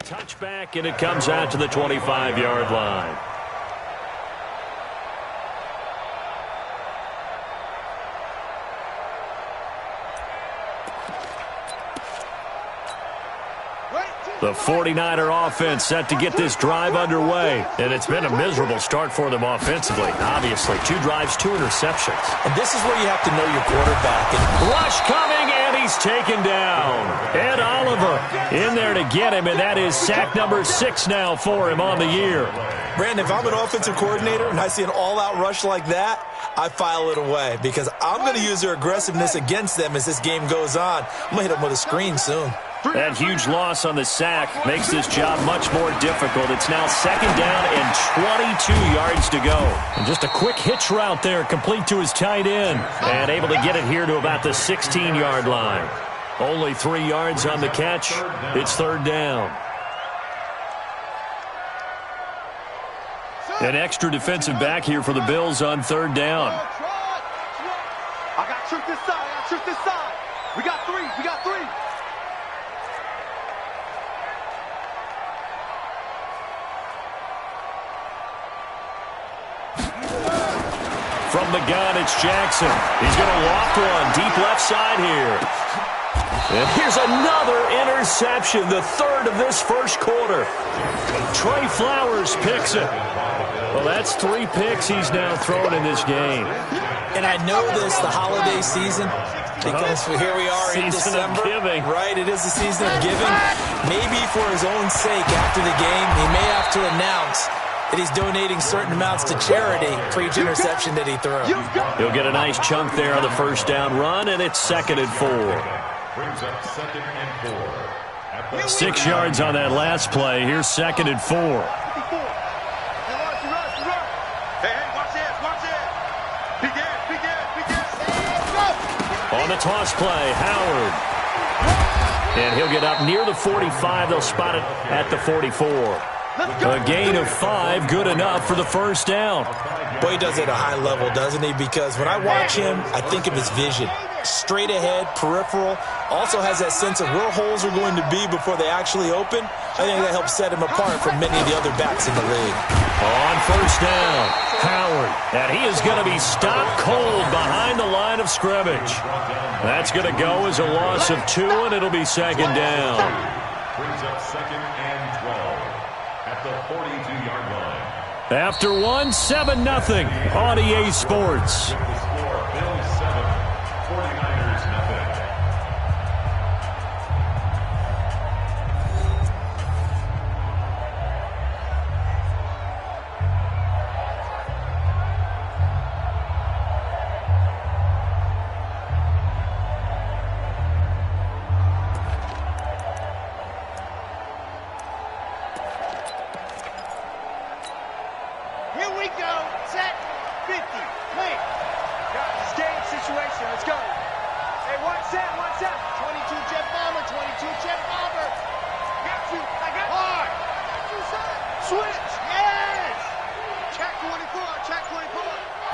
Touchback, and it comes out to the 25-yard line. The 49er offense set to get this drive underway. And it's been a miserable start for them offensively. Obviously, 2 drives, 2 interceptions. And this is where you have to know your quarterback. Rush coming, and he's taken down. Ed Oliver in there to get him, and that is sack number 6 now for him on the year. Brandon, if I'm an offensive coordinator and I see an all-out rush like that, I file it away because I'm going to use their aggressiveness against them as this game goes on. I'm going to hit them with a screen soon. That huge loss on the sack makes this job much more difficult. It's now 2nd down and 22 yards to go. And just a quick hitch route there, complete to his tight end. And able to get it here to about the 16-yard line. Only 3 yards on the catch. It's 3rd down. An extra defensive back here for the Bills on 3rd down. I got truth this side. I got truth this side. We got 3. We got 3. From the gun, it's Jackson. He's going to loft one deep left side here. And here's another interception, the 3rd of this first quarter. Trey Flowers picks it. Well, that's 3 picks he's now thrown in this game. And I know this, the holiday season, because here we are in December. Season of giving. Right, it is the season of giving. Maybe for his own sake after the game, he may have to announce that he's donating certain amounts to charity for each interception that he throws. He'll get a nice chunk there on the 1st down run, and it's 2nd and 4. Brings up 2nd and 4. 6 yards on that last play. Here's 2nd and 4. On the toss play, Howard. And he'll get up near the 45. They'll spot it at the 44. A gain of 5, good enough for the 1st down. Boy, he does it at a high level, doesn't he? Because when I watch him, I think of his vision. Straight ahead, peripheral. Also has that sense of where holes are going to be before they actually open. I think that helps set him apart from many of the other backs in the league. On 1st down, Howard. And he is going to be stopped cold behind the line of scrimmage. That's going to go as a loss of 2, and it'll be 2nd down. Brings up 2nd and 12 at the 42-yard line. After 1, 7-0 on EA Sports. The score, Bills 7, 49ers nothing. Here we go. Set. 50. Wait. Guys, game situation. Let's go. Hey, one set. 22 jet bomber. 22 jet bomber. Got you. I got hard. Got you, son. Switch. Yes. Check 24. Check 24.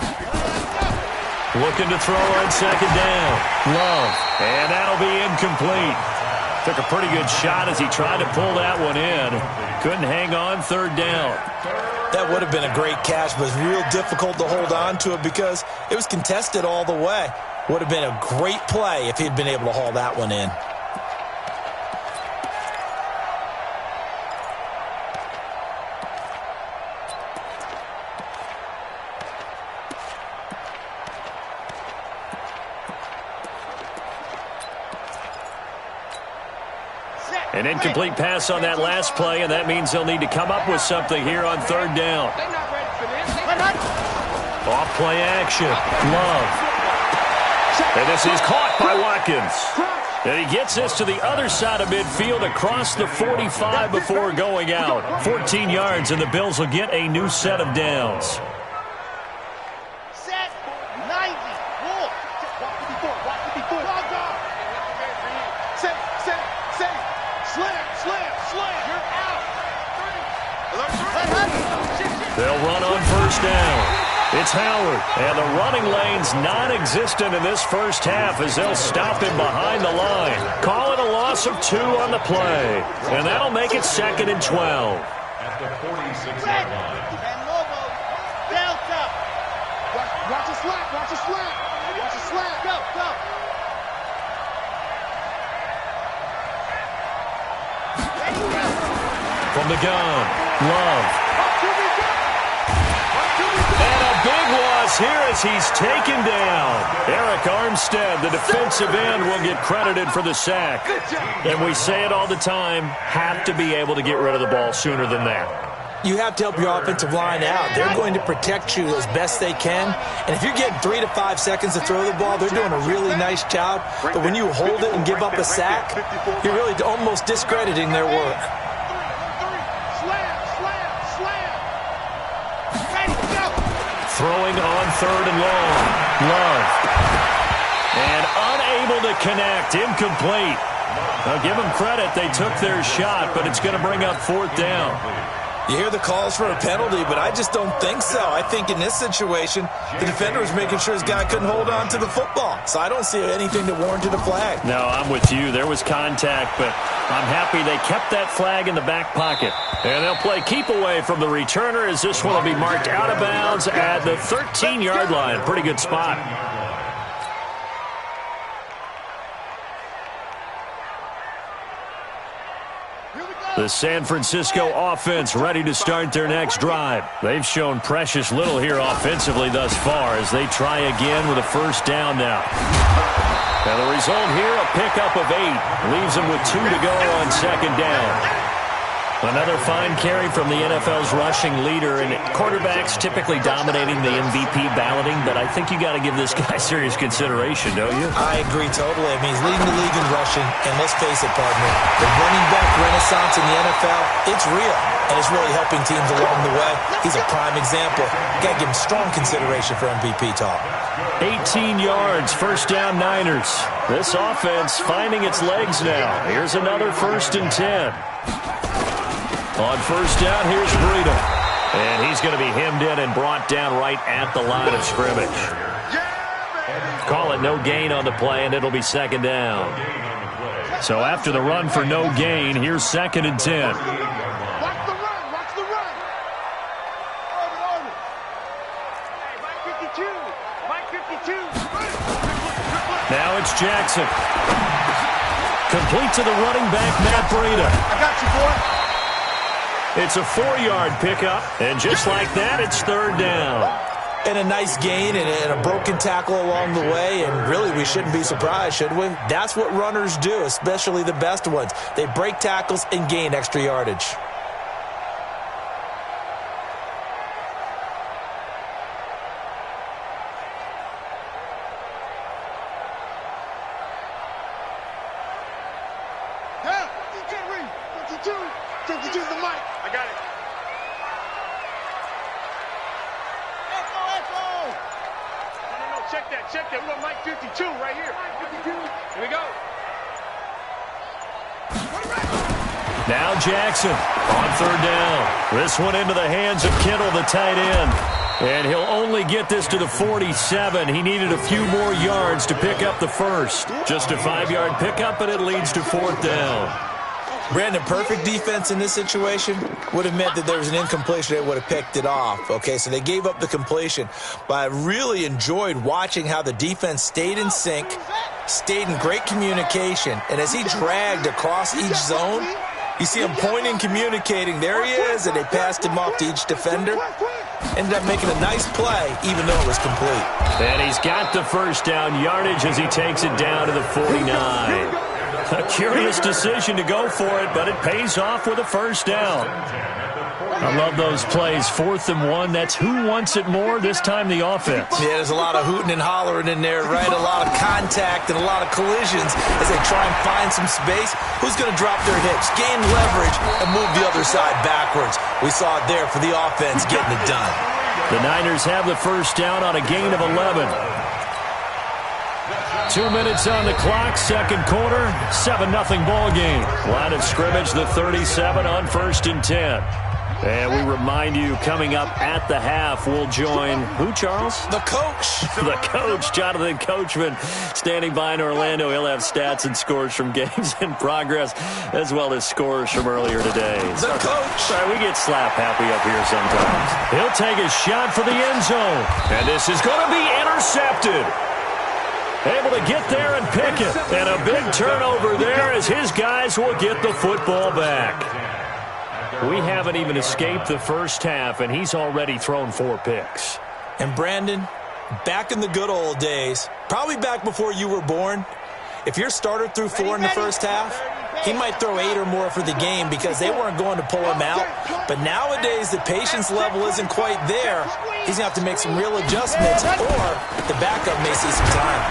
Let's go. Looking to throw on 2nd down. Love. And that'll be incomplete. Took a pretty good shot as he tried to pull that one in. Couldn't hang on 3rd down. That would have been a great catch, but it was real difficult to hold on to it because it was contested all the way. Would have been a great play if he'd been able to haul that one in. An incomplete pass on that last play, and that means they'll need to come up with something here on 3rd down. They're not ready for this. Off play action. Love. And this is caught by Watkins. And he gets this to the other side of midfield across the 45 before going out. 14 yards, and the Bills will get a new set of downs. Set. 90. Walk. Walk to before. Walk to before. Walk down. Set. Slam. You're out. They'll run on 1st down. It's Howard, and the running lane's non-existent in this first half as they'll stop him behind the line. Call it a loss of 2 on the play, and that'll make it 2nd and 12. At the 46-yard line. Delta. Watch the slap. Watch the slap. Watch the slap. Go, go. From the gun, Love. And a big loss here as he's taken down. Eric Armstead, the defensive end, will get credited for the sack. And we say it all the time, have to be able to get rid of the ball sooner than that. You have to help your offensive line out. They're going to protect you as best they can. And if you're getting 3 to 5 seconds to throw the ball, they're doing a really nice job. But when you hold it and give up a sack, you're really almost discrediting their work. Throwing on 3rd and long. Love. And unable to connect. Incomplete. Now give them credit. They took their shot, but it's going to bring up 4th down. You hear the calls for a penalty, but I just don't think so. I think in this situation, the defender was making sure his guy couldn't hold on to the football. So I don't see anything that warranted a flag. No, I'm with you. There was contact, but I'm happy they kept that flag in the back pocket. And they'll play keep away from the returner as this one will be marked out of bounds at the 13-yard line. Pretty good spot. The San Francisco offense ready to start their next drive. They've shown precious little here offensively thus far as they try again with a 1st down now. And the result here, a pickup of 8. Leaves them with 2 to go on 2nd down. Another fine carry from the NFL's rushing leader, and quarterbacks typically dominating the MVP balloting, but I think you got to give this guy serious consideration, don't you? I agree totally. I mean, he's leading the league in rushing, and let's face it, partner, the running back renaissance in the NFL, it's real, and it's really helping teams along the way. He's a prime example. Got to give him strong consideration for MVP talk. 18 yards, 1st down Niners. This offense finding its legs now. Here's another 1st and 10. On 1st down, here's Breida. And he's going to be hemmed in and brought down right at the line of scrimmage. Call it no gain on the play, and it'll be 2nd down. So after the run for no gain, here's 2nd and 10. Watch the run. Watch the run. Hey, Mike 52. Mike 52. Now it's Jackson. Complete to the running back, Matt Breida. I got you, boy. It's a 4-yard pickup, and just like that, it's 3rd down. And a nice gain and a broken tackle along the way, and really we shouldn't be surprised, should we? That's what runners do, especially the best ones. They break tackles and gain extra yardage. Check that. We got Mike 52 right here. 52. Here we go. Now Jackson on 3rd down. This one into the hands of Kittle, the tight end. And he'll only get this to the 47. He needed a few more yards to pick up the 1st. Just a 5-yard pickup, and it leads to 4th down. Brandon, perfect defense in this situation would have meant that there was an incompletion. They would have picked it off. Okay, so they gave up the completion. But I really enjoyed watching how the defense stayed in sync, stayed in great communication. And as he dragged across each zone, you see him pointing, communicating. There he is, and they passed him off to each defender. Ended up making a nice play, even though it was complete. And he's got the 1st down yardage as he takes it down to the 49. A curious decision to go for it, but it pays off with a 1st down. I love those plays. 4th and 1. That's who wants it more, this time the offense. Yeah, there's a lot of hooting and hollering in there, right? A lot of contact and a lot of collisions as they try and find some space. Who's going to drop their hips, gain leverage, and move the other side backwards? We saw it there for the offense getting it done. The Niners have the 1st down on a gain of 11. 2 minutes on the clock, 2nd quarter, 7-0 ball game. Line of scrimmage, the 37 on 1st and 10. And we remind you, coming up at the half, we'll join who, Charles? The coach. The coach, Jonathan Coachman, standing by in Orlando. He'll have stats and scores from games in progress, as well as scores from earlier today. The coach. Sorry, we get slap happy up here sometimes. He'll take a shot for the end zone. And this is going to be intercepted. Able to get there and pick it. And a big turnover there as his guys will get the football back. We haven't even escaped the first half, and he's already thrown 4 picks. And Brandon, back in the good old days, probably back before you were born, if your starter threw 4 in the first half, he might throw 8 or more for the game because they weren't going to pull him out. But nowadays, the patience level isn't quite there. He's going to have to make some real adjustments, or the backup may see some time.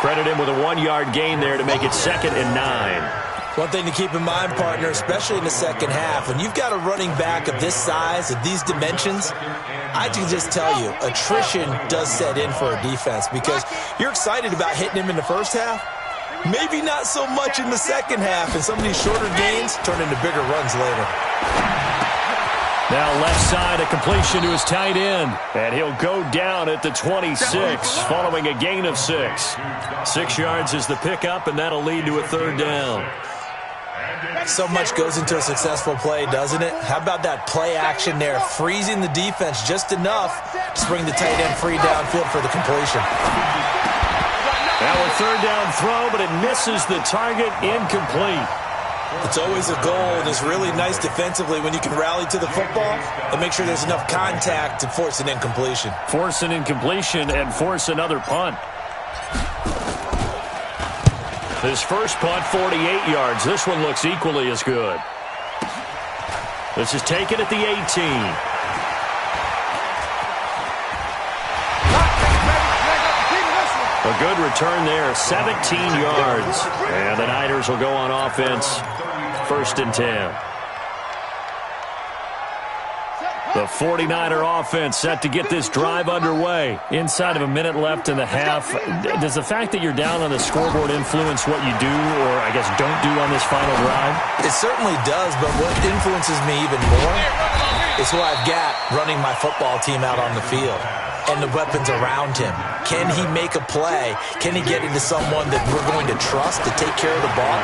Credit him with a 1-yard gain there to make it 2nd and 9. One thing to keep in mind, partner, especially in the second half, when you've got a running back of this size, of these dimensions, I can just tell you, attrition does set in for a defense because you're excited about hitting him in the first half, maybe not so much in the second half, and some of these shorter gains turn into bigger runs later. Now left side, a completion to his tight end, and he'll go down at the 26 following a gain of 6. 6 yards is the pickup, and that'll lead to a 3rd down. So much goes into a successful play, doesn't it? How about that play action there, freezing the defense just enough to bring the tight end free downfield for the completion. Now a 3rd down throw, but it misses the target, incomplete. It's always a goal, and it's really nice defensively when you can rally to the football and make sure there's enough contact to force an incompletion. Force an incompletion and force another punt. His first punt, 48 yards. This one looks equally as good. This is taken at the 18. A good return there, 17 yards. And the Niners will go on offense, 1st and 10. The 49er offense set to get this drive underway. Inside of a minute left in the half. Does the fact that you're down on the scoreboard influence what you do, or I guess don't do on this final drive? It certainly does, but what influences me even more is who I've got running my football team out on the field and the weapons around him. Can he make a play? Can he get into someone that we're going to trust to take care of the ball?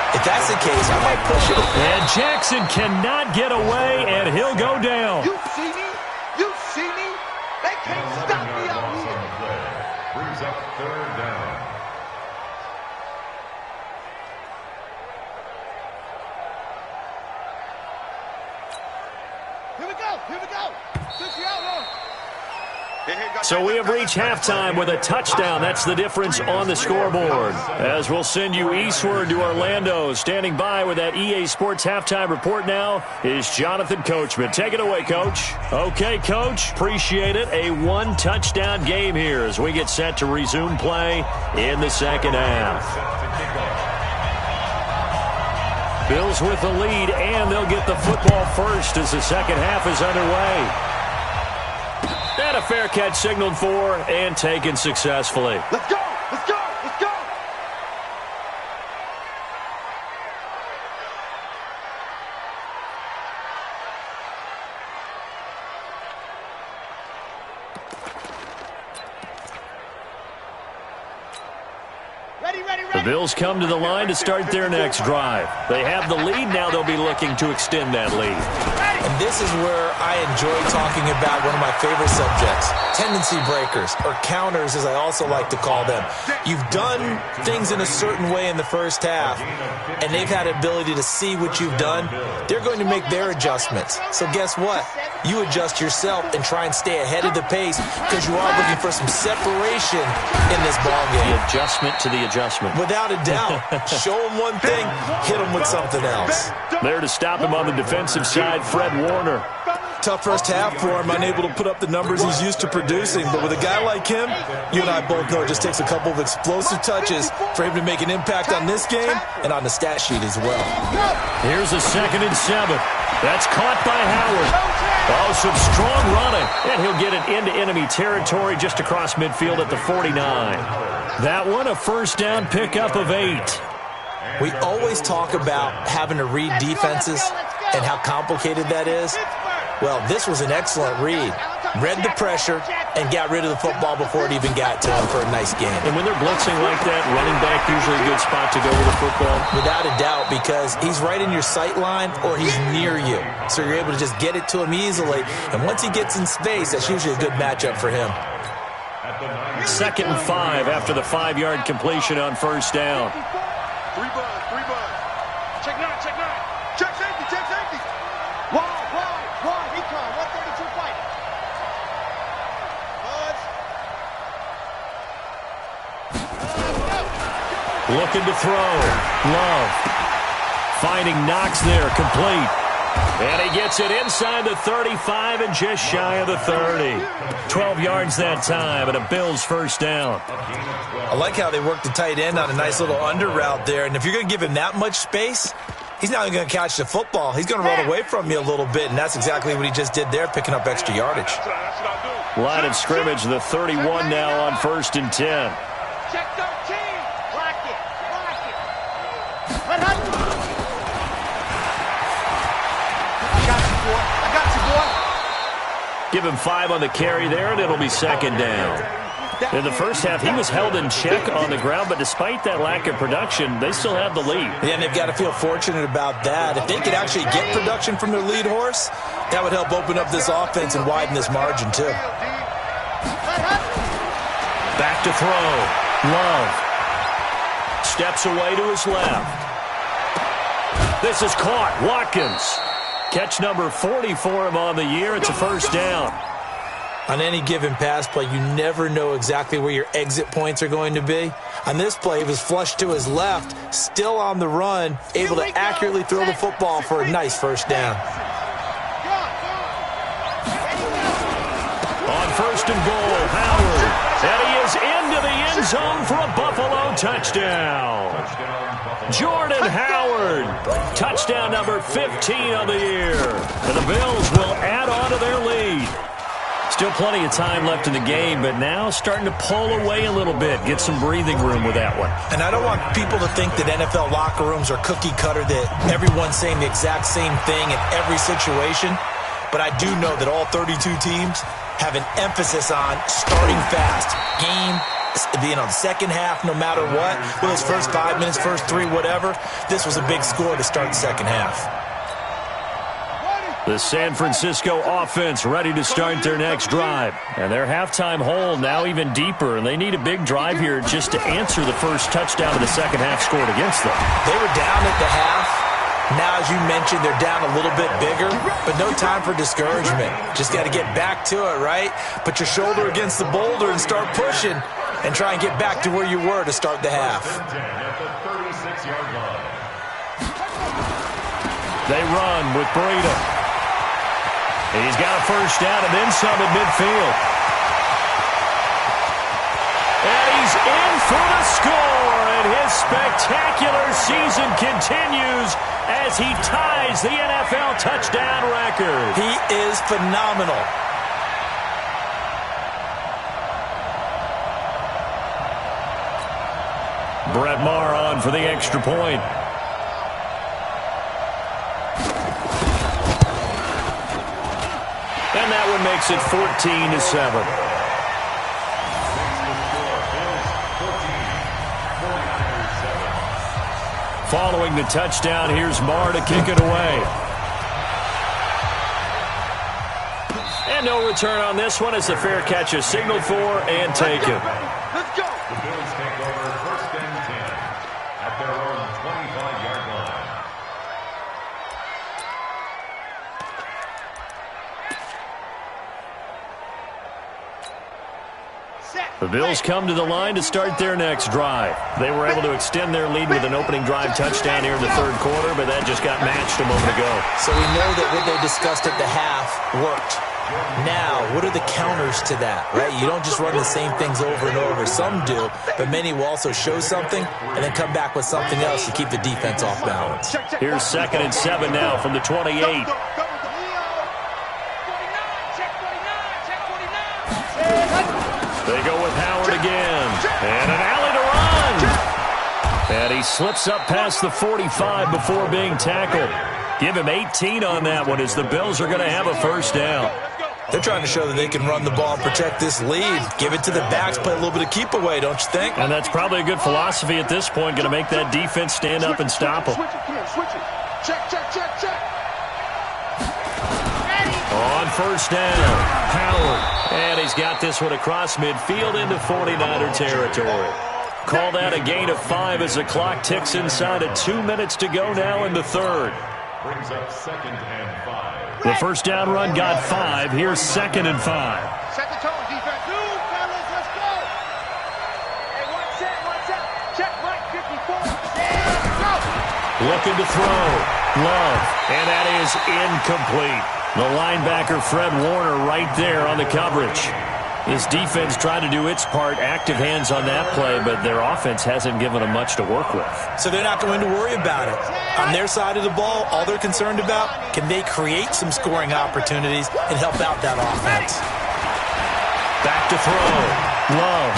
If that's the case, I might push it. And Jackson cannot get away, and he'll go down. You see me? You see me? They can't stop me out here. Brings up 3rd down. Here we go. Here we go. Since you're out long. So we have reached halftime with a touchdown. That's the difference on the scoreboard. As we'll send you eastward to Orlando. Standing by with that EA Sports halftime report now is Jonathan Coachman. Take it away, Coach. Okay, Coach. Appreciate it. A 1-touchdown game here as we get set to resume play in the second half. Bills with the lead, and they'll get the football first as the second half is underway. And a fair catch signaled for and taken successfully. Let's go! Let's go! Let's go! The Bills come to the line to start their next drive. They have the lead. Now they'll be looking to extend that lead. And this is where I enjoy talking about one of my favorite subjects, tendency breakers, or counters as I also like to call them. You've done things in a certain way in the first half, and they've had the ability to see what you've done. They're going to make their adjustments. So guess what? You adjust yourself and try and stay ahead of the pace because you are looking for some separation in this ballgame. The adjustment to the adjustment. Without a doubt. Show him one thing, hit him with something else. There to stop him on the defensive side, Fred Warner. Tough first half for him, unable to put up the numbers he's used to producing. But with a guy like him, you and I both know it just takes a couple of explosive touches for him to make an impact on this game and on the stat sheet as well. Here's a 2nd and 7. That's caught by Howard. Oh, some strong running. And he'll get it into enemy territory just across midfield at the 49. That one, a first down pickup of 8. We always talk about having to read defenses, and how complicated that is? Well, this was an excellent read. Read the pressure and got rid of the football before it even got to him for a nice gain. And when they're blitzing like that, running back usually a good spot to go with the football? Without a doubt, because he's right in your sight line or he's near you. So you're able to just get it to him easily. And once he gets in space, that's usually a good matchup for him. 2nd and 5 after the 5-yard completion on first down. 3 buds. Check 9. Check safety. Wide. He come. 132 fighting. Looking to throw. Love. Finding Knox there. Complete. And he gets it inside the 35 and just shy of the 30. 12 yards that time and a Bills first down. I like how they work the tight end on a nice little under route there. And if you're going to give him that much space, he's not going to catch the football. He's going to run away from you a little bit, and that's exactly what he just did there, picking up extra yardage. Line of scrimmage, the 31 now on 1st and 10. Check 13. Block it. I got you, boy. Give him 5 on the carry there, and it'll be 2nd down. In the first half, he was held in check on the ground, but despite that lack of production, they still have the lead. Yeah, and they've got to feel fortunate about that. If they could actually get production from their lead horse, that would help open up this offense and widen this margin, too. Back to throw. Love. Steps away to his left. This is caught. Watkins. Catch number 40 for him on the year. It's a first down. On any given pass play, you never know exactly where your exit points are going to be. On this play, he was flushed to his left, still on the run, able to accurately throw the football for a nice first down. On 1st and goal, Howard. And he is into the end zone for a Buffalo touchdown. Jordan Howard. Touchdown number 15 of the year. And the Bills will add on to their lead. Still plenty of time left in the game, but now starting to pull away a little bit. Get some breathing room with that one. And I don't want people to think that NFL locker rooms are cookie cutter, that everyone's saying the exact same thing in every situation. But I do know that all 32 teams have an emphasis on starting fast. Game, being on second half no matter what. Whether it's first 5 minutes, first 3, whatever. This was a big score to start the second half. The San Francisco offense ready to start their next drive. And their halftime hole now even deeper. And they need a big drive here just to answer the first touchdown of the second half scored against them. They were down at the half. Now, as you mentioned, they're down a little bit bigger. But no time for discouragement. Just got to get back to it, right? Put your shoulder against the boulder and start pushing. And try and get back to where you were to start the half. They run with Breida. He's got a first down and then some at midfield. And he's in for the score. And his spectacular season continues as he ties the NFL touchdown record. He is phenomenal. Brett Maher on for the extra point. And that one makes it 14-7. Following the touchdown, here's Maher to kick it away. And no return on this one. It's a fair catch, a signal for and taken. Let's go. The Bills take over 1st and 10 at their own 25-yard line. The Bills come to the line to start their next drive. They were able to extend their lead with an opening drive touchdown here in the third quarter, but that just got matched a moment ago. So we know that what they discussed at the half worked. Now, what are the counters to that, right? You don't just run the same things over and over. Some do, but many will also show something and then come back with something else to keep the defense off balance. Here's 2nd and 7 now from the 28. They go with Howard again. And an alley to run. And he slips up past the 45 before being tackled. Give him 18 on that one as the Bills are going to have a first down. They're trying to show that they can run the ball and protect this lead. Give it to the backs, play a little bit of keep away, don't you think? And that's probably a good philosophy at this point, going to make that defense stand up and stop them. Switch it. Check. On first down, Howard. And he's got this one across midfield into 49er territory. Call that a gain of 5 as the clock ticks inside of 2 minutes to go now in the third. Brings up 2nd and 5. The first down run got 5. Here's 2nd and 5. Set the tone, defense. Move, fellas, let's go. Hey, one set. Check, Mike, 54. Yeah, go. Looking to throw. Love. And that is incomplete. The linebacker, Fred Warner, right there on the coverage. This defense tried to do its part, active hands on that play, but their offense hasn't given them much to work with. So they're not going to worry about it. On their side of the ball, all they're concerned about, can they create some scoring opportunities and help out that offense? Back to throw. Love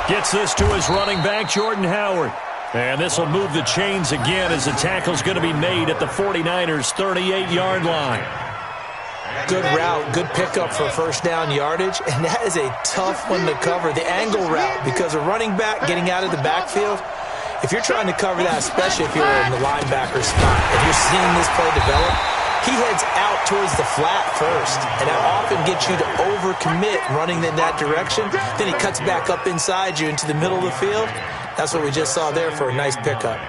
gets this to his running back, Jordan Howard. And this will move the chains again as the tackle's going to be made at the 49ers' 38-yard line. Good route, good pickup for first down yardage, and that is a tough one to cover, the angle route, because a running back getting out of the backfield, if you're trying to cover that, especially if you're in the linebacker spot, if you're seeing this play develop, he heads out towards the flat first, and that often gets you to overcommit running in that direction. Then he cuts back up inside you into the middle of the field. That's what we just saw there for a nice pickup.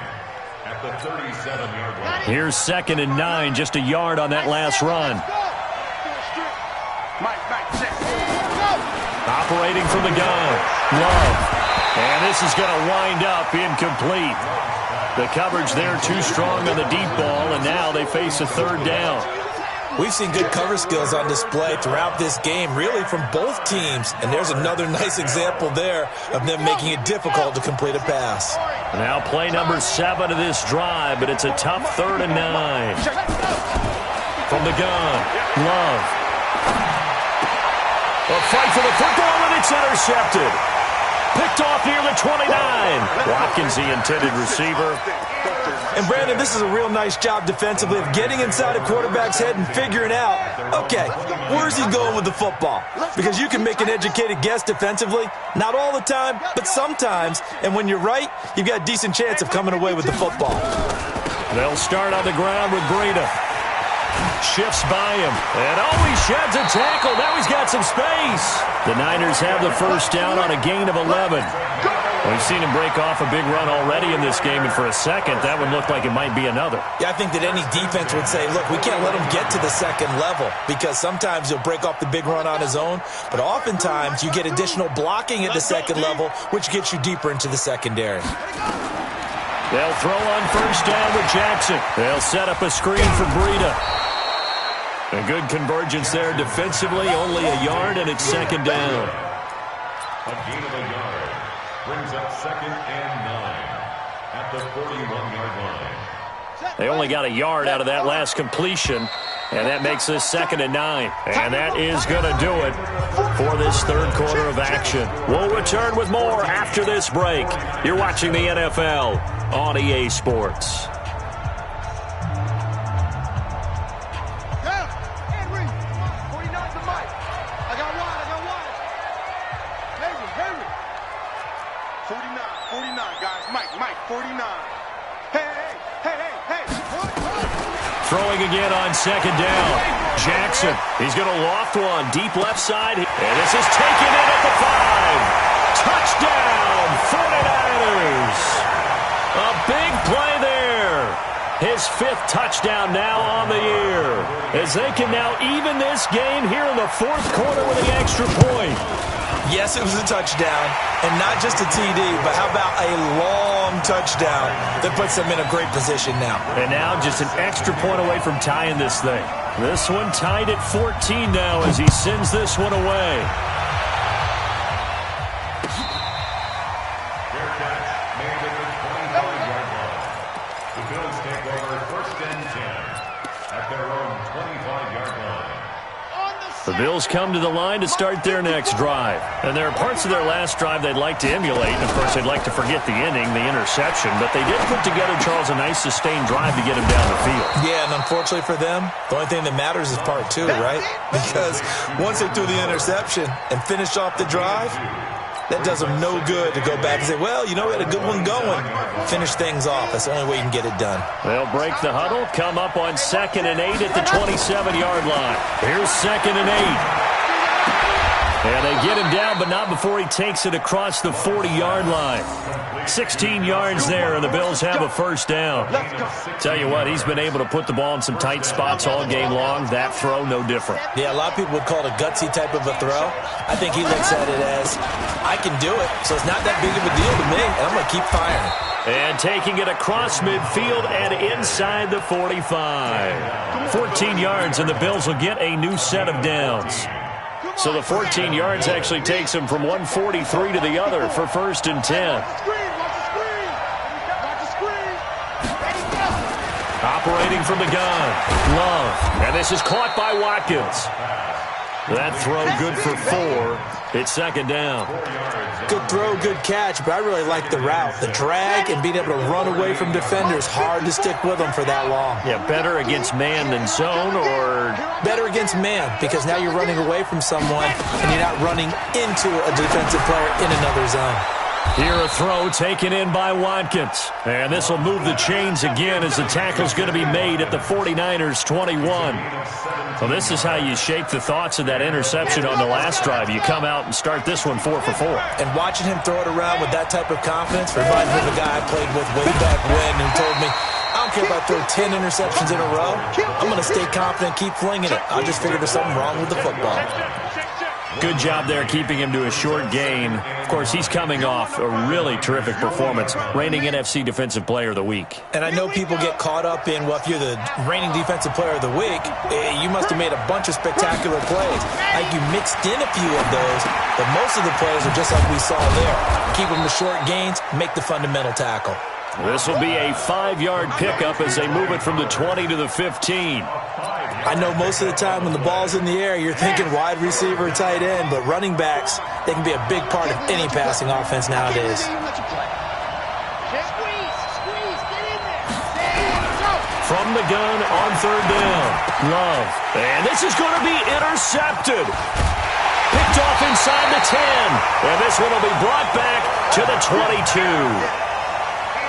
At the 37-yard line. Here's 2nd and 9, just a yard on that last run. Mike, check. Operating from the gun. Love. And this is going to wind up incomplete. The coverage there too strong on the deep ball, and now they face a third down. We've seen good cover skills on display throughout this game, really from both teams. And there's another nice example there of them making it difficult to complete a pass. Now play number 7 of this drive, but it's a tough 3rd and 9. From the gun, Love. A fight for the football, and it's intercepted. Picked off near the 29. Watkins, the intended receiver. And, Brandon, this is a real nice job defensively of getting inside a quarterback's head and figuring out, okay, where's he going with the football? Because you can make an educated guess defensively. Not all the time, but sometimes. And when you're right, you've got a decent chance of coming away with the football. They'll start on the ground with Breida. Shifts by him. And he sheds a tackle. Now he's got some space. The Niners have the first down on a gain of 11. We've seen him break off a big run already in this game, and for a second, that would look like it might be another. Yeah, I think that any defense would say, look, we can't let him get to the second level, because sometimes he'll break off the big run on his own, but oftentimes you get additional blocking at the second level, which gets you deeper into the secondary. They'll throw on first down with Jackson. They'll set up a screen for Breida. A good convergence there defensively, only a yard, and it's 2nd down. A gain of a yard. Brings up 2nd and 9 at the 41-yard line. They only got a yard out of that last completion, and that makes this 2nd and 9. And that is going to do it for this third quarter of action. We'll return with more after this break. You're watching the NFL on EA Sports. Throwing again on 2nd down. Jackson, he's going to loft one deep left side. And this is taken in at the 5. Touchdown, 49ers. A big play there. His 5th touchdown now on the year. As they can now even this game here in the 4th quarter with the extra point. Yes, it was a touchdown, and not just a TD, but how about a long touchdown that puts them in a great position now. And now just an extra point away from tying this thing. This one tied at 14 now as he sends this one away. Fair catch made at the 25-yard line. The Bills take over 1st and 10 at their own 25-yard line. The The Bills come to the line to start their next drive. And there are parts of their last drive they'd like to emulate. And, of course, they'd like to forget the inning, the interception. But they did put together, Charles, a nice sustained drive to get him down the field. Yeah, and unfortunately for them, the only thing that matters is part two, right? Because once they threw the interception and finished off the drive, that does them no good to go back and say, well, you know, we had a good one going. Finish things off. That's the only way you can get it done. They'll break the huddle, come up on 2nd and 8 at the 27-yard line. Here's 2nd and 8. And they get him down, but not before he takes it across the 40-yard line. 16 yards there, and the Bills have a first down. Tell you what, he's been able to put the ball in some tight spots all game long. That throw, no different. Yeah, a lot of people would call it a gutsy type of a throw. I think he looks at it as, I can do it, so it's not that big of a deal to me, and I'm going to keep firing. And taking it across midfield and inside the 45. 14 yards, and the Bills will get a new set of downs. So the 14 yards actually takes him from 143 to the other for 1st and 10. Operating from the gun, Love. And this is caught by Watkins. That throw good for 4. It's 2nd down. Good throw, good catch, but I really like the route. The drag and being able to run away from defenders, hard to stick with them for that long. Yeah, better against man than zone, or better against man, because now you're running away from someone and you're not running into a defensive player in another zone. Here a throw taken in by Watkins. And this will move the chains again as the tackle's going to be made at the 49ers 21. So this is how you shape the thoughts of that interception on the last drive. You come out and start this one 4 for 4. And watching him throw it around with that type of confidence reminds me of a guy I played with way back when who told me, I don't care if I throw 10 interceptions in a row. I'm going to stay confident, keep flinging it. I just figured there's something wrong with the football. Good job there keeping him to a short gain. Of course, he's coming off a really terrific performance, reigning NFC Defensive Player of the Week. And I know people get caught up in, well, if you're the reigning Defensive Player of the Week, you must have made a bunch of spectacular plays. Like you mixed in a few of those, but most of the plays are just like we saw there. Keep them to short gains, make the fundamental tackle. This will be a 5-yard pickup as they move it from the 20 to the 15. I know most of the time when the ball's in the air, you're thinking wide receiver, tight end, but running backs, they can be a big part of any passing offense nowadays. From the gun on 3rd down, Love. And this is going to be intercepted. Picked off inside the 10. And this one will be brought back to the 22.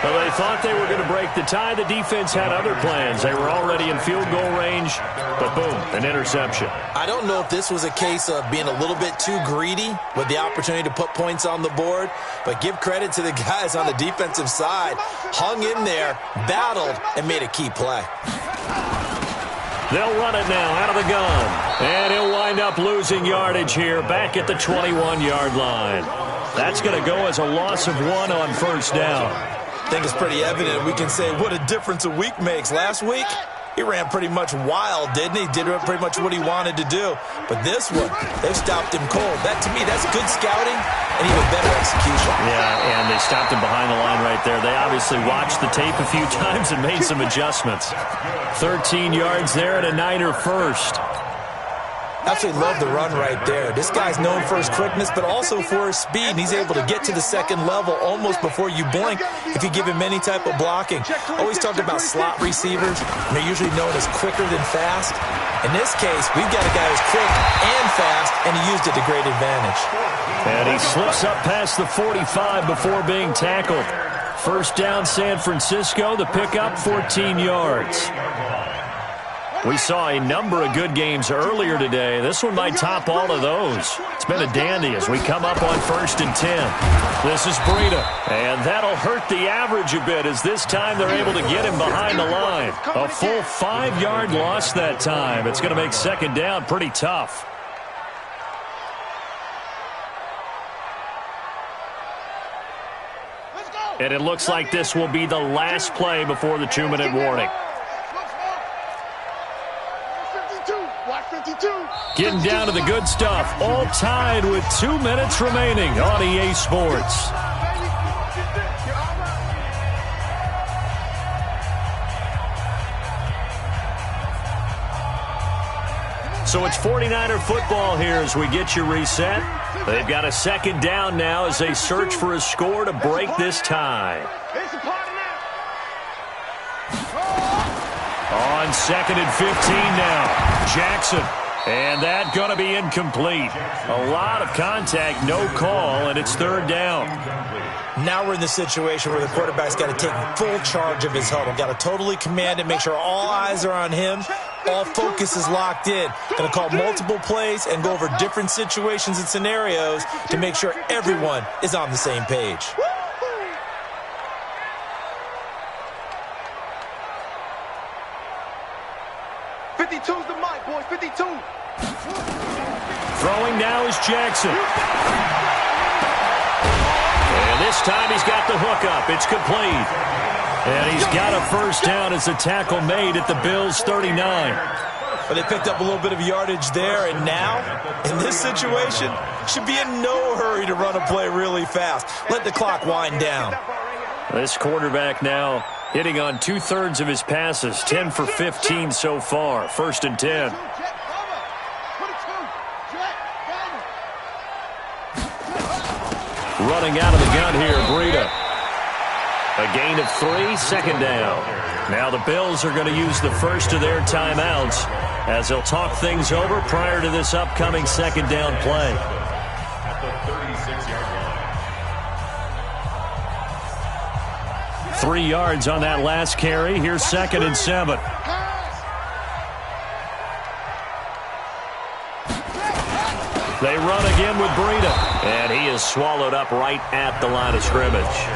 Well, they thought they were going to break the tie. The defense had other plans. They were already in field goal range, but boom, an interception. I don't know if this was a case of being a little bit too greedy with the opportunity to put points on the board, but give credit to the guys on the defensive side. Hung in there, battled, and made a key play. They'll run it now out of the gun, and he'll wind up losing yardage here back at the 21-yard line. That's going to go as a loss of 1 on 1st down. I think it's pretty evident we can say what a difference a week makes. Last week, he ran pretty much wild, didn't he? Did pretty much what he wanted to do. But this one, they've stopped him cold. That, to me, that's good scouting and even better execution. Yeah, and they stopped him behind the line right there. They obviously watched the tape a few times and made some adjustments. 13 yards there and a Niner first. Absolutely love the run right there. This guy's known for his quickness, but also for his speed, and he's able to get to the 2nd level almost before you blink if you give him any type of blocking. Always talk about slot receivers, and they're usually known as quicker than fast. In this case, we've got a guy who's quick and fast, and he used it to great advantage. And he slips up past the 45 before being tackled. First down, San Francisco. The pickup, 14 yards. We saw a number of good games earlier today. This one might top all of those. It's been a dandy as we come up on 1st and 10. This is Breida, and that'll hurt the average a bit as this time they're able to get him behind the line. A full 5-yard loss that time. It's going to make 2nd down pretty tough. And it looks like this will be the last play before the 2-minute warning. Getting down to the good stuff. All tied with 2 minutes remaining on EA Sports. So it's 49er football here as we get you reset. They've got a second down now as they search for a score to break this tie. On 2nd and 15 now, Jackson. And that going to be incomplete. A lot of contact, no call, and it's 3rd down. Now we're in the situation where the quarterback's got to take full charge of his huddle. Got to totally command it, make sure all eyes are on him. All focus is locked in. Going to call multiple plays and go over different situations and scenarios to make sure everyone is on the same page. The mic, boys, 52. Throwing now is Jackson. And this time he's got the hook up. It's complete. And he's got a first down as the tackle made at the Bills' 39. But they picked up a little bit of yardage there, and now, in this situation, should be in no hurry to run a play really fast. Let the clock wind down. This quarterback now hitting on 2/3 of his passes, 10 for 15 so far. 1st and 10. Running out of the gun here, Breida. A gain of 3, 2nd down. Now the Bills are going to use the first of their timeouts as they'll talk things over prior to this upcoming 2nd down play. At the 36-yard line. 3 yards on that last carry. Here's 2nd and 7. They run again with Breida, and he is swallowed up right at the line of scrimmage.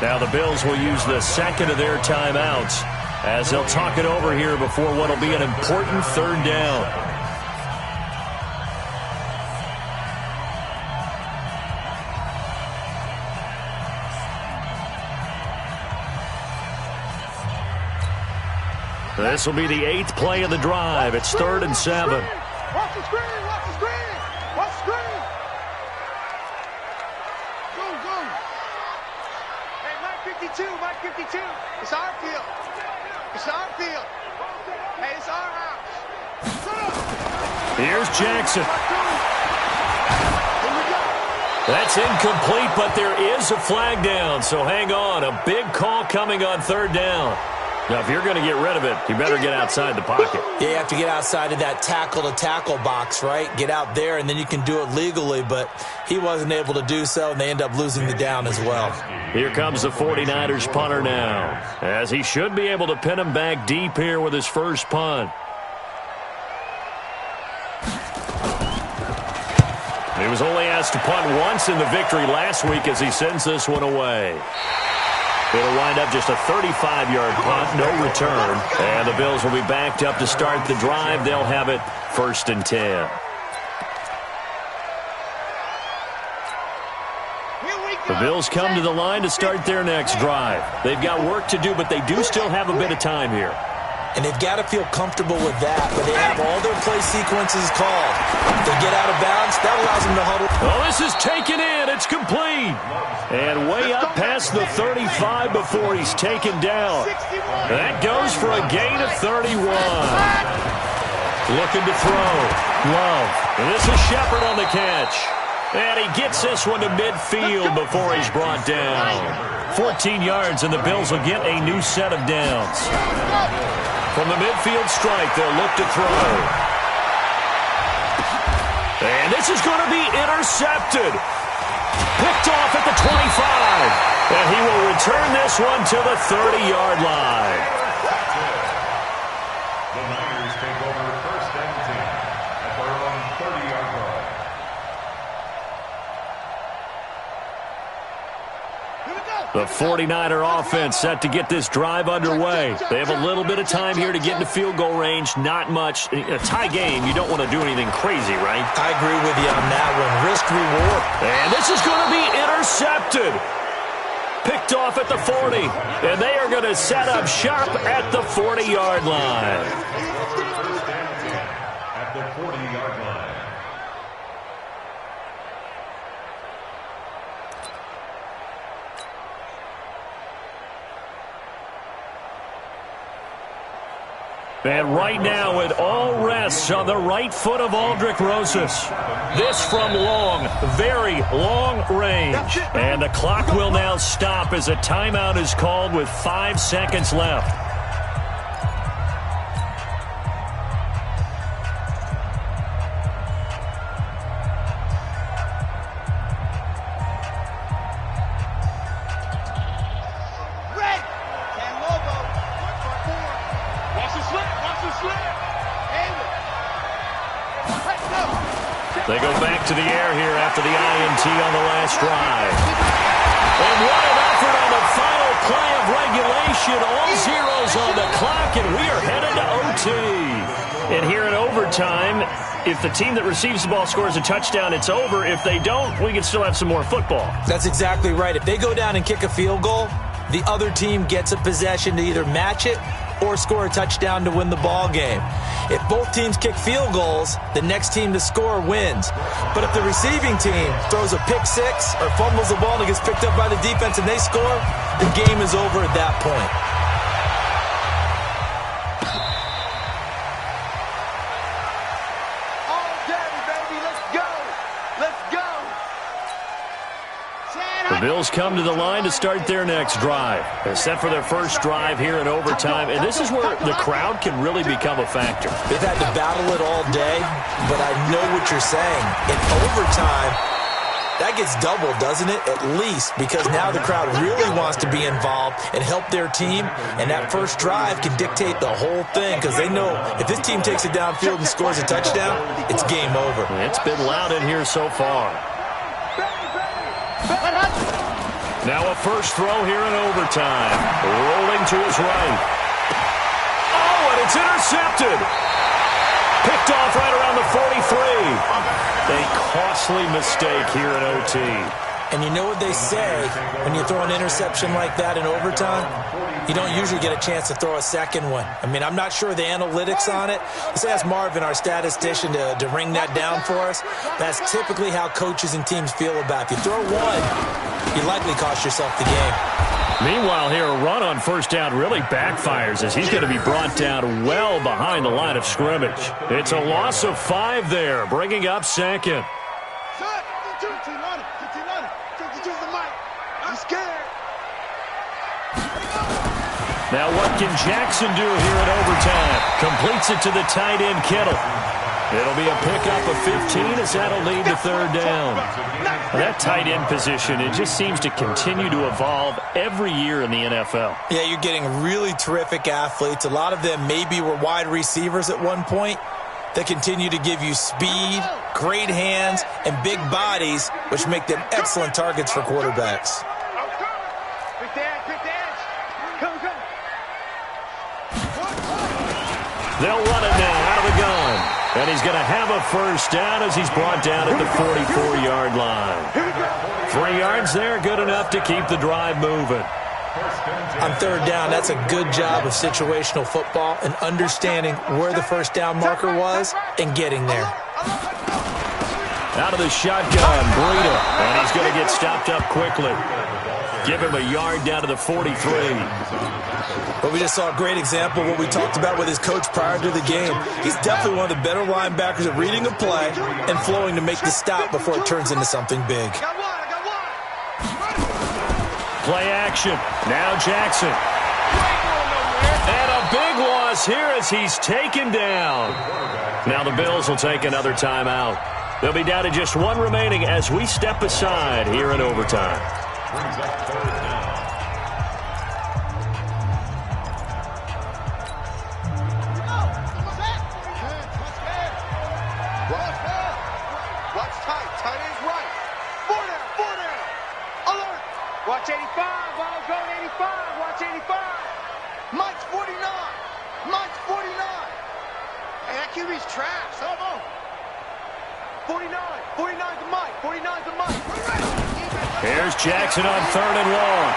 Now the Bills will use the second of their timeouts as they'll talk it over here before what will be an important 3rd down. This will be the 8th play of the drive. It's 3rd and 7. Watch the screen, watch the screen, watch the screen. Go, go. Hey, Mike 52. It's our field. It's our field. Hey, it's our house. Here's Jackson. That's incomplete, but there is a flag down, so hang on. A big call coming on 3rd down. Now, if you're going to get rid of it, you better get outside the pocket. Yeah, you have to get outside of that tackle-to-tackle box, right? Get out there, and then you can do it legally, but he wasn't able to do so, and they end up losing the down as well. Here comes the 49ers punter now, as he should be able to pin him back deep here with his first punt. He was only asked to punt once in the victory last week as he sends this one away. It'll wind up just a 35-yard punt, no return. And the Bills will be backed up to start the drive. They'll have it 1st and 10. The Bills come to the line to start their next drive. They've got work to do, but they do still have a bit of time here. And they've got to feel comfortable with that, but they have all their play sequences called. If they get out of bounds, that allows them to huddle. Oh, this is taken in. It's complete. And way up past the 35 before he's taken down. That goes for a gain of 31. Looking to throw. Love. And this is Shepard on the catch. And he gets this one to midfield before he's brought down. 14 yards, and the Bills will get a new set of downs. From the midfield strike, they'll look to throw. And this is going to be intercepted. Picked off at the 25. And he will return this one to the 30-yard line. The Niners take over 1st and 10 at their own 30-yard line. The 49er offense set to get this drive underway. They have a little bit of time here to get into field goal range. Not much. A tie game, you don't want to do anything crazy, right? I agree with you on that one. Risk-reward. And this is going to be intercepted. Picked off at the 40. And they are going to set up shop at the 40-yard line. First and 10 at the 40-yard line. And right now it all rests on the right foot of Aldrick Rosas. This from long, very long range. And the clock will now stop as a timeout is called with 5 seconds left. They go back to the air here after the INT on the last drive. And what an effort on the final play of regulation. All zeros on the clock, and we are headed to OT. And here in overtime, if the team that receives the ball scores a touchdown, it's over. If they don't, we can still have some more football. That's exactly right. If they go down and kick a field goal, the other team gets a possession to either match it or score a touchdown to win the ball game. If both teams kick field goals, the next team to score wins. But if the receiving team throws a pick six or fumbles the ball and it gets picked up by the defense and they score, the game is over at that point. The Bills come to the line to start their next drive. They're set for their first drive here in overtime, and this is where the crowd can really become a factor. They've had to battle it all day, but I know what you're saying. In overtime, that gets doubled, doesn't it? At least, because now the crowd really wants to be involved and help their team, and that first drive can dictate the whole thing because they know if this team takes it downfield and scores a touchdown, it's game over. It's been loud in here so far. Now a first throw here in overtime. Rolling to his right. Oh, and it's intercepted. Picked off right around the 43. A costly mistake here in OT. And you know what they say, when you throw an interception like that in overtime, you don't usually get a chance to throw a second one. I mean, I'm not sure the analytics on it. Let's ask Marvin, our statistician, to ring that down for us. That's typically how coaches and teams feel about it. If you throw one, you likely cost yourself the game. Meanwhile, here, a run on first down really backfires as he's going to be brought down well behind the line of scrimmage. It's a loss of 5 there, bringing up second. Now what can Jackson do here in overtime? Completes it to the tight end, Kittle. It'll be a pickup of 15 as that'll lead to third down. That tight end position, it just seems to continue to evolve every year in the NFL. Yeah, you're getting really terrific athletes. A lot of them maybe were wide receivers at one point. They continue to give you speed, great hands, and big bodies, which make them excellent targets for quarterbacks. They'll run it now out of the gun. And he's going to have a first down as he's brought down at the 44-yard line. 3 yards there, good enough to keep the drive moving. On third down, that's a good job of situational football and understanding where the first down marker was and getting there. Out of the shotgun, Breida. And he's going to get stopped up quickly. Give him a yard down to the 43. But we just saw a great example of what we talked about with his coach prior to the game. He's definitely one of the better linebackers at reading a play and flowing to make the stop before it turns into something big. Play action. Now Jackson. And a big loss here as he's taken down. Now the Bills will take another timeout. They'll be down to just 1 remaining as we step aside here in overtime. Brings up third down. Watch tight. Tight ends right. 4 down. Alert. Watch 85. Ball going 85. Watch 85. Mike's 49. Mike's 49. Hey, that QB's trash. Hold on. 49. 49 to Mike. 49 to Mike. Here's Jackson on 3rd and long.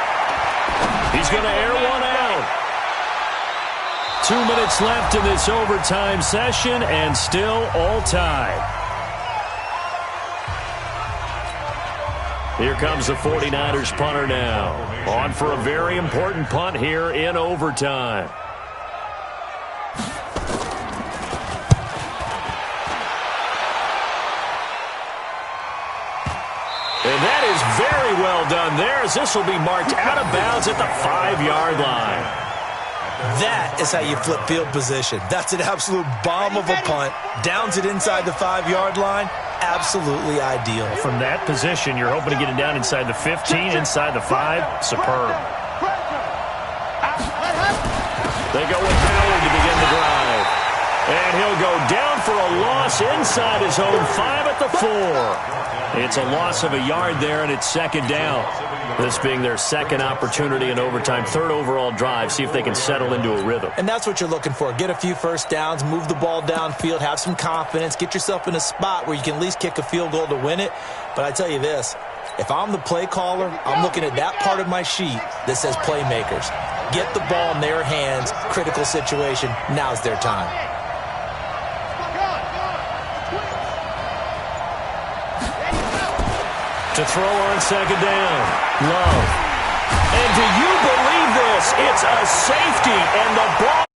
He's going to air one out. 2 minutes left in this overtime session and still all tied. Here comes the 49ers punter now. On for a very important punt here in overtime. there as this will be marked out of bounds at the 5-yard line. That is how you flip field position. That's an absolute bomb of a punt. Downs it inside the 5-yard line. Absolutely ideal. From that position, you're hoping to get it down inside the 15, inside the 5. Superb. They go with Howard to begin the drive. And he'll go down for a loss inside his own 5 at the 4. It's a loss of a yard there, and it's second down. This being their second opportunity in overtime, third overall drive, see if they can settle into a rhythm. And that's what you're looking for. Get a few first downs, move the ball downfield, have some confidence, get yourself in a spot where you can at least kick a field goal to win it. But I tell you this, if I'm the play caller, I'm looking at that part of my sheet that says playmakers. Get the ball in their hands, critical situation, now's their time. To throw on second down, Love. And do you believe this? It's a safety, and the ball